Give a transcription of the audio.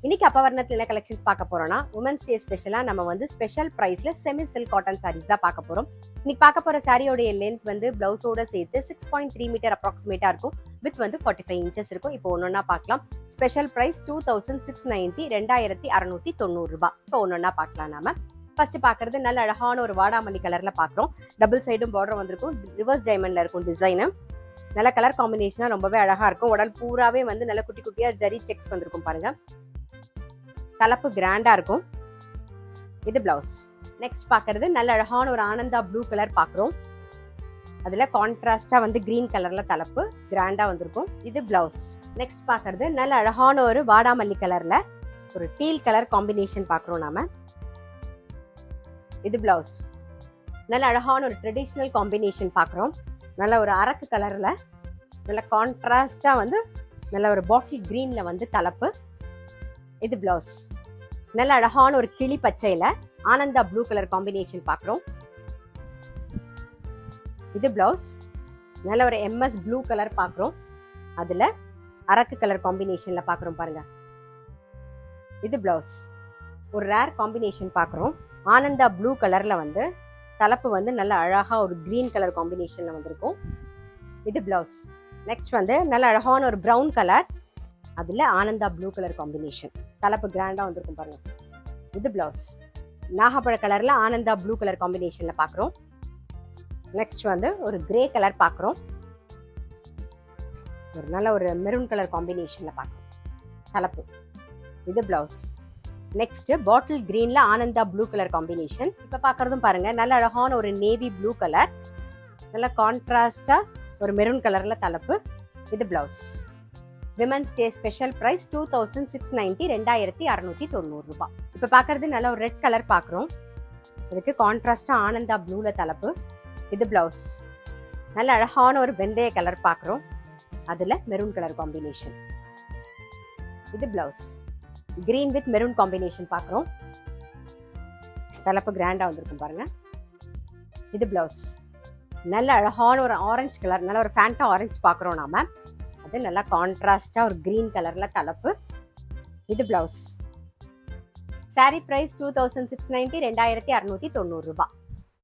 இன்னைக்கு அப்பவர்ணத்தில் என்ன கலெக்ஷன்ஸ் பார்க்க போறோம்னா உமன்ஸ் டே ஸ்பெஷலா நம்ம வந்து ஸ்பெஷல் பிரைஸ்ல செமி சில்க் காட்டன் சாரீஸ் தான் பார்க்க போறோம். இன்னைக்கு பார்க்க போற சாரியோடைய லென்த் வந்து பிளவுஸோட சேர்த்து 6.3 மீட்டர் அப்ராக்சிமேட்டா இருக்கும். வித் வந்து 45 இன்ச்சஸ் இருக்கும். இப்போ ஒன்னொன்னா பார்க்கலாம். ஸ்பெஷல் பிரைஸ் 2690 2690 ரூபாய். இப்போ ஒன்னொன்னா பார்க்கலாம். நாம ஃபர்ஸ்ட் பாக்குறது நல்ல அழகான ஒரு வாடாமல்லி கலர்ல பாக்குறோம். டபுள் சைடும் பார்டர் வந்திருக்கும். ரிவர்ஸ் டைமண்ட்ல இருக்கும் டிசைன். நல்ல கலர் காம்பினேஷனா ரொம்பவே அழகா இருக்கும். உடல் பூராவே வந்து நல்ல குட்டி குட்டியா ஜரி செக்ஸ் வந்திருக்கும் பாருங்க. தலைப்பு கிராண்டா இருக்கும். இது பிளவுஸ். நெக்ஸ்ட் பாக்குறது நல்ல அழகான ஒரு ஆனந்தா ப்ளூ கலர் பாக்குறோம். அதுல கான்ட்ராஸ்டா வந்து கிரீன் கலர்ல தலைப்பு கிராண்டா வந்திருக்கும். இது பிளவுஸ். நெக்ஸ்ட் பாக்குறது நல்ல அழகான ஒரு வாடாமல்லி கலர்ல ஒரு டீல் கலர் காம்பினேஷன் பாக்குறோம் நாம. இது பிளவுஸ். நல்ல அழகான ஒரு ட்ரெடிஷ்னல் காம்பினேஷன் பாக்குறோம். நல்ல ஒரு அரக்கு கலர்ல நல்ல கான்ட்ராஸ்டா வந்து நல்ல ஒரு பாட்டில் கிரீன்ல வந்து தலைப்பு. இது பிளவுஸ். நல்ல அழகான ஒரு கிளி பச்சையில ஆனந்தா ப்ளூ கலர் காம்பினேஷன் பாக்குறோம். இது பிளவுஸ். நல்ல ஒரு எம்எஸ் ப்ளூ கலர் பாக்குறோம். அதுல அரக்கு கலர் காம்பினேஷன்ல பாக்குறோம் பாருங்க. இது பிளவுஸ். ஒரு ரேர் காம்பினேஷன் பாக்குறோம். ஆனந்தா ப்ளூ கலர்ல வந்து தலைப்பு வந்து நல்ல அழகா ஒரு கிரீன் கலர் காம்பினேஷன்ல வந்திருக்கும். இது பிளவுஸ். நெக்ஸ்ட் வந்து நல்ல அழகான ஒரு பிரவுன் கலர். அதுல ஆனந்தா ப்ளூ கலர் காம்பினேஷன் தலைப்பு கிராண்டா வந்திருக்கும் பாருங்க. இது பிளவுஸ். நாகப்பழ கலர்ல ஆனந்தா ப்ளூ கலர் காம்பினேஷன்ல பாக்குறோம். நெக்ஸ்ட் வந்து ஒரு கிரே கலர் பாக்குறோம். ஒரு நல்ல ஒரு மெரூன் கலர் காம்பினேஷன்ல பாக்குறோம் தலைப்பு. இது பிளவுஸ். நெக்ஸ்ட் பாட்டில் கிரீன்ல ஆனந்தா ப்ளூ கலர் காம்பினேஷன். இப்ப பாக்குறதும் பாருங்க நல்ல அழகான ஒரு நேவி ப்ளூ கலர். நல்ல கான்ட்ராஸ்டா ஒரு மெரூன் கலர்ல தலைப்பு. இது blouse. Women's day special price 2690 2690 ரூபாய். இப்ப பாக்குறது நல்ல ஒரு ரெட் கலர் பாக்குறோம். இதுக்கு கான்ட்ராஸ்டா ஆனந்தா ப்ளூல தலைப்பு. இது பிளவுஸ். நல்ல அழகான ஒரு வெந்தய கலர் பாக்குறோம். அதுல மெரூன் கலர் காம்பினேஷன். இது blouse. Green with maroon combination பாக்குறோம். தலைப்பு கிராண்டா வந்திருக்கும் பாருங்க. இது பிளவுஸ். நல்ல அழகான ஒரு ஆரஞ்சு கலர் நல்ல ஒரு ஃபேண்டா ஆரஞ்சு பாக்குறோம் நாம. அது நல்லா கான்ட்ராஸ்டா ஒரு கிரீன் கலர்ல தலைப்பு. இது பிளவுஸ். சாரி பிரைஸ் 2690 2690 ரூபாய்.